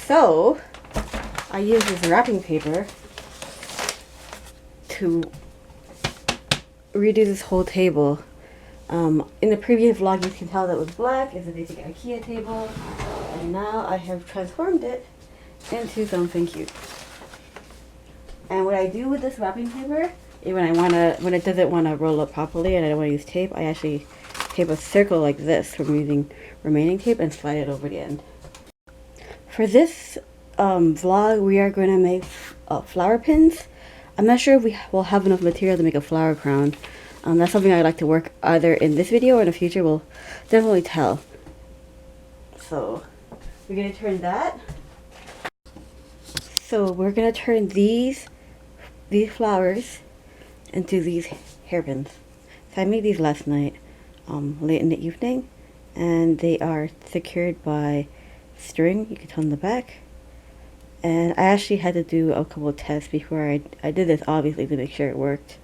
So I use this wrapping paper to redo this whole table. In the previous vlog, you can tell that it was black. It's a basic IKEA table, and now I have transformed it into something cute. And what I do with this wrapping paper is when it doesn't want to roll up properly and I don't want to use tape, I actually tape a circle like this from using remaining tape and slide it over the end. For this vlog, we are going to make flower pins. I'm not sure if we will have enough material to make a flower crown. That's something I'd like to work either in this video or in the future. We'll definitely tell. So we're going to turn that. So we're going to turn these flowers into these hairpins. So I made these last night, late in the evening, and they are secured by string. You can tell in the back. And I actually had to do a couple of tests before I did this, obviously, to make sure it worked.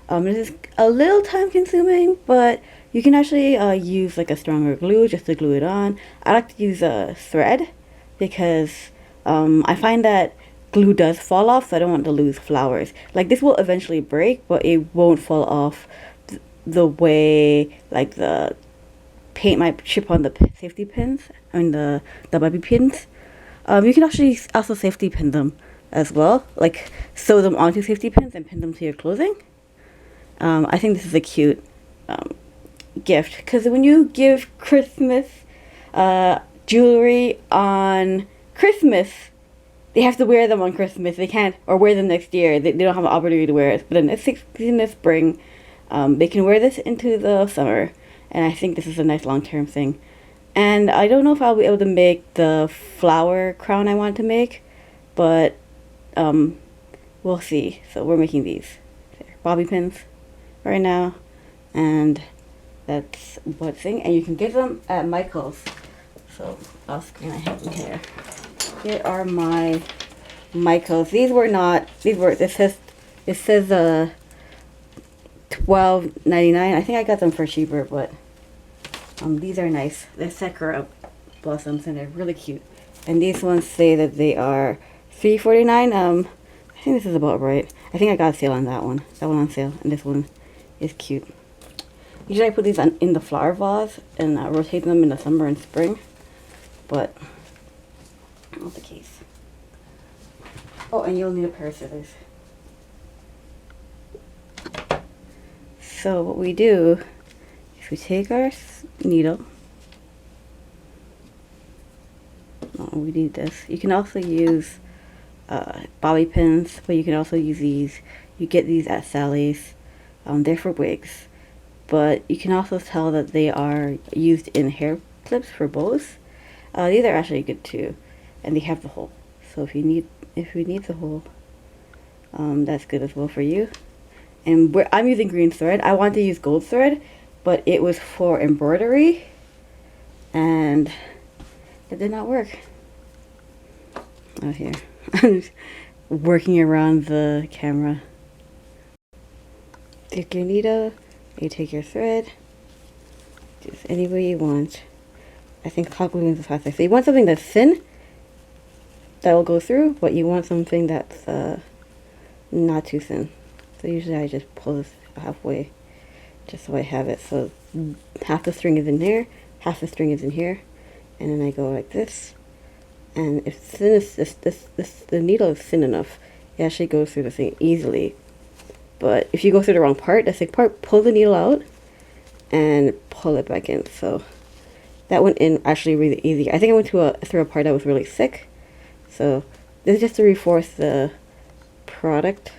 This is a little time consuming, but you can actually use like a stronger glue just to glue it on. I like to use a thread because I find that glue does fall off, so I don't want to lose flowers. Like, this will eventually break, but it won't fall off the way like the paint might chip on the safety pins. I mean the bobby pins. You can actually also safety pin them as well, like sew them onto safety pins and pin them to your clothing. I think this is a cute gift, because when you give Christmas jewelry on Christmas, they have to wear them on Christmas. They can't, or wear them next year. They don't have an opportunity to wear it. But in the spring, they can wear this into the summer. And I think this is a nice long-term thing. And I don't know if I'll be able to make the flower crown I want to make, but we'll see. So we're making these bobby pins right now, and that's one thing. And you can get them at Michael's. So I'll scan my hand in here. Here are my Michaels. It says $12.99. I think I got them for cheaper, but these are nice. They're sakura blossoms and they're really cute. And these ones say that they are $3.49. I think this is about right. I think I got a sale on that one. That one on sale, and this one is cute. Usually I put these in the flower vase and rotate them in the summer and spring, but not the case. Oh, and you'll need a pair of scissors. So what we do is we take our needle. Oh, we need this. You can also use bobby pins, but you can also use these. You get these at Sally's. They're for wigs, but you can also tell that they are used in hair clips for bows. These are actually good too. And they have the hole, so if we need the hole, that's good as well for you. And I'm using green thread. I want to use gold thread, but it was for embroidery, and it did not work. Oh, here I'm just working around the camera. Take your needle, you take your thread, just any way you want. I think hot glue is the fastest. So you want something that's thin, that will go through, but you want something that's not too thin. So usually I just pull this halfway just so I have it. So half the string is in there, half the string is in here, and then I go like this. And if the needle is thin enough, it actually goes through the thing easily. But if you go through the wrong part, the thick part, pull the needle out and pull it back in. So that went in actually really easy. I think I went through a part that was really thick. So this is just to reinforce the product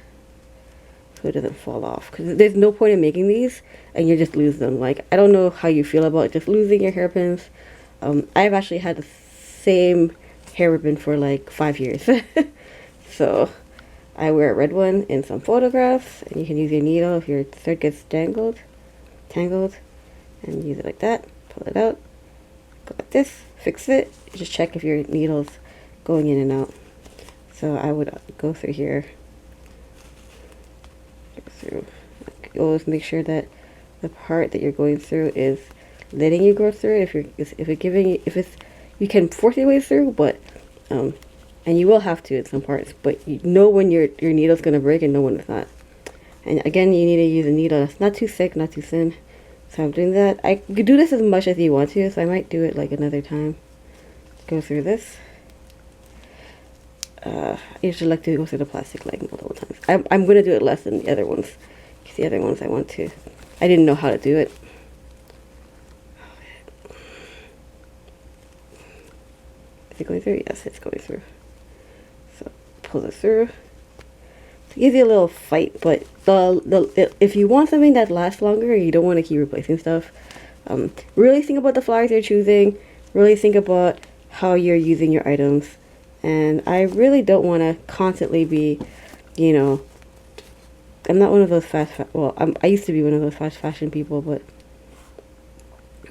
so it doesn't fall off. Because there's no point in making these and you just lose them. Like, I don't know how you feel about just losing your hairpins. I've actually had the same hair ribbon for like 5 years. So I wear a red one in some photographs, and you can use your needle if your thread gets tangled, and use it like that. Pull it out, go like this, fix it. Just check if your needle's going in and out. So I would go through here, always make sure that the part that you're going through is letting you go through it. If it's you can force your way through, but And you will have to at some parts, but you know when your needle's gonna break and know when it's not. And again, you need to use a needle that's not too thick, not too thin. So I'm doing that. I could do this as much as you want to, so I might do it like another time. Go through this. I usually like to go through the plastic like multiple times. I'm going to do it less than the other ones. Because the other ones I want to. I didn't know how to do it. Is it going through? Yes, it's going through. So pull it through. It gives you a little fight, but if you want something that lasts longer, you don't want to keep replacing stuff. Really think about the flowers you're choosing. Really think about how you're using your items. And I really don't want to constantly be, you know, I'm not one of those I used to be one of those fast fashion people, but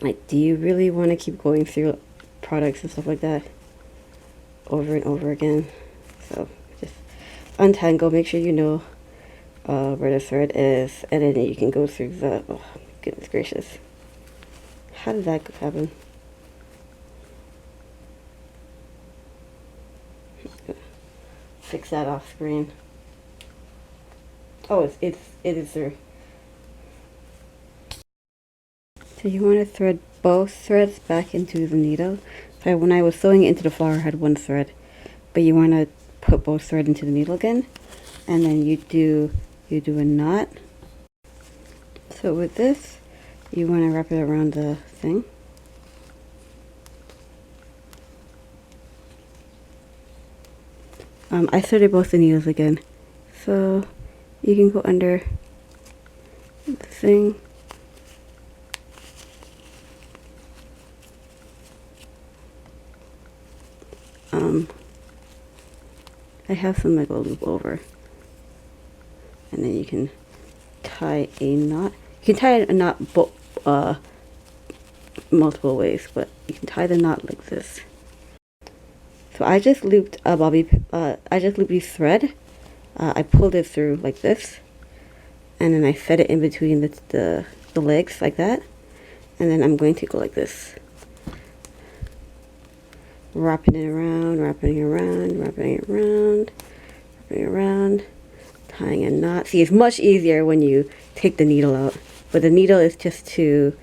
like, do you really want to keep going through products and stuff like that over and over again? So just untangle, make sure you know where the thread is, and then you can go through the, oh goodness gracious, how did that happen? Fix that off screen. Oh, it is there. So you want to thread both threads back into the needle. So when I was sewing it into the flower, I had one thread, but you want to put both threads into the needle again, and then you do a knot. So with this, you want to wrap it around the thing. I threaded both the needles again, so you can go under the thing. I have some like a loop over, and then you can tie a knot. You can tie a knot multiple ways, but you can tie the knot like this. So I just looped a I just looped this thread. I pulled it through like this, and then I fed it in between the legs like that, and then I'm going to go like this, wrapping it around, wrapping it around, wrapping it around, wrapping it around, tying a knot. See, it's much easier when you take the needle out, but the needle is just to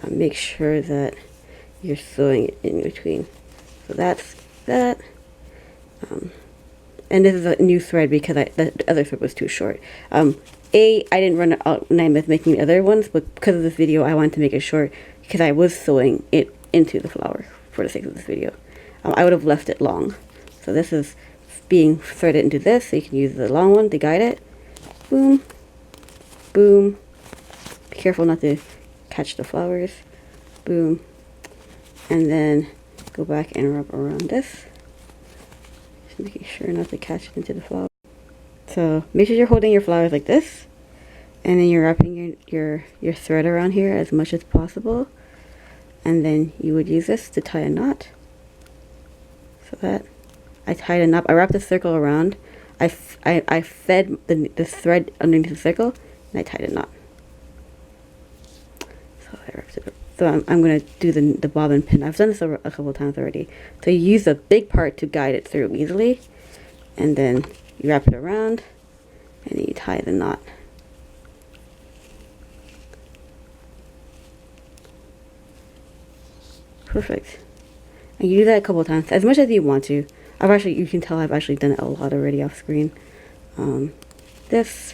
make sure that you're sewing it in between. So that's that. And this is a new thread because the other thread was too short. I didn't run it out when I was making the other ones, but because of this video, I wanted to make it short because I was sewing it into the flower for the sake of this video. I would have left it long. So this is being threaded into this, so you can use the long one to guide it. Boom, boom. Be careful not to catch the flowers. Boom. And then go back and wrap around this. Just making sure not to catch it into the flower. So make sure you're holding your flowers like this, and then you're wrapping your thread around here as much as possible, and then you would use this to tie a knot. So that I tied a knot. I wrapped a circle around. I fed the thread underneath the circle, and I tied a knot. So I wrapped it up. So I'm going to do the bobbin pin. I've done this a couple of times already. So you use the big part to guide it through easily, and then you wrap it around, and then you tie the knot. Perfect. And you do that a couple of times, as much as you want to. You can tell I've actually done it a lot already off screen. This,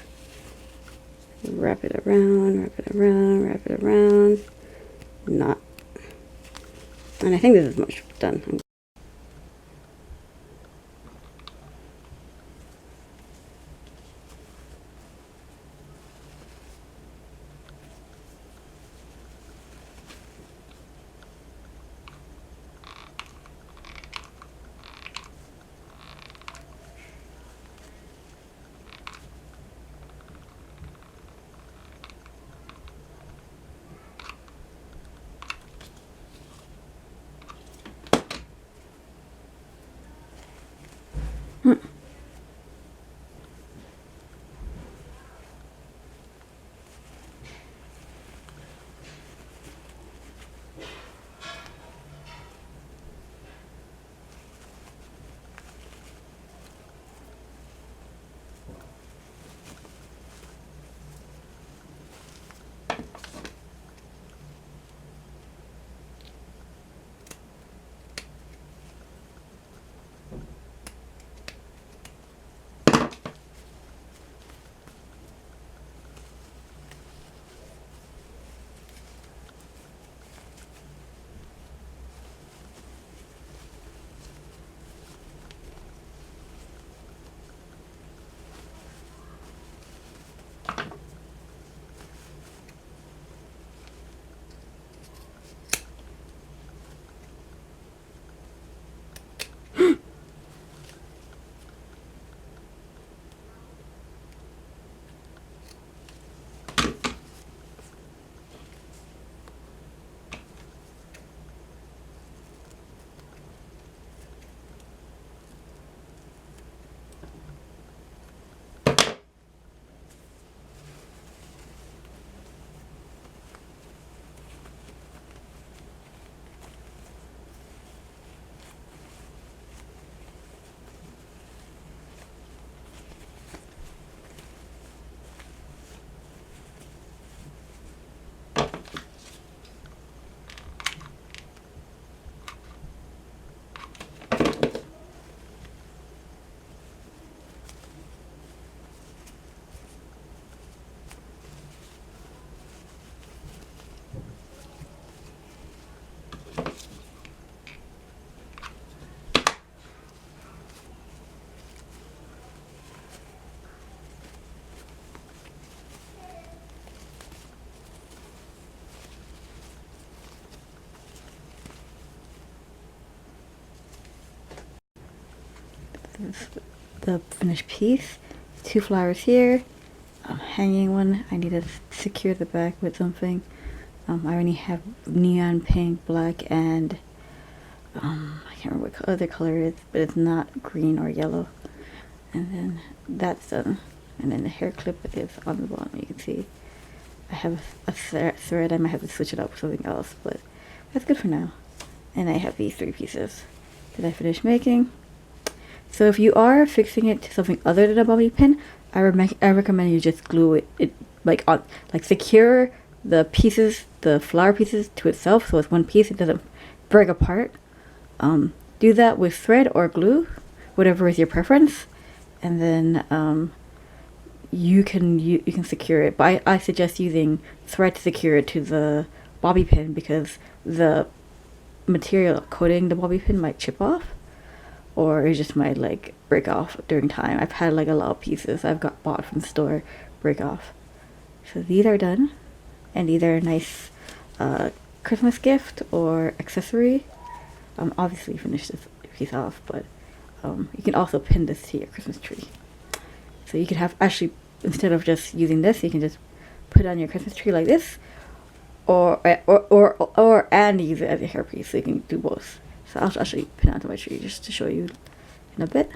wrap it around, wrap it around, wrap it around, knot. And I think this is much done. This is the finished piece. 2 flowers here. Hanging one. I need to secure the back with something. I already have neon pink, black, and I can't remember what other color it is, but it's not green or yellow. And then that's done. And then the hair clip is on the bottom. You can see I have a thread. I might have to switch it up with something else, but that's good for now. And I have these 3 pieces that I finished making. So if you are fixing it to something other than a bobby pin, I recommend you just glue it like on, like secure the pieces, the flower pieces to itself, so it's one piece. It doesn't break apart. Do that with thread or glue, whatever is your preference, and then you can secure it. But I suggest using thread to secure it to the bobby pin because the material coating the bobby pin might chip off, or it just might like break off during time. I've had like a lot of pieces I've got bought from the store break off. So these are done, and these are a nice Christmas gift or accessory. Obviously finish this piece off, but you can also pin this to your Christmas tree. So you could have, actually, instead of just using this, you can just put it on your Christmas tree like this, or and use it as a hairpiece. So you can do both. So I'll actually pin it onto my tree just to show you in a bit.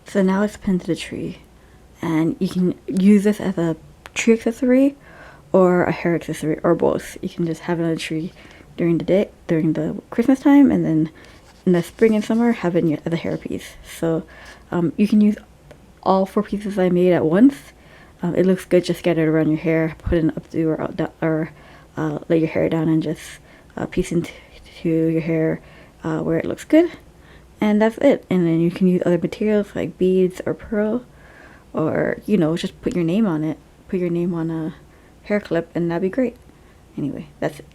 So now it's pinned to the tree, and you can use this as a tree accessory or a hair accessory, or both. You can just have it on a tree during the day, during the Christmas time, and then in the spring and summer have it as a hairpiece. So you can use all 4 pieces I made at once. It looks good just scattered around your hair, put it up to or lay your hair down and just piece into your hair where it looks good, and that's it. And then you can use other materials like beads or pearl, or just put your name on it, put your name on a hair clip, and that'd be great. Anyway, that's it.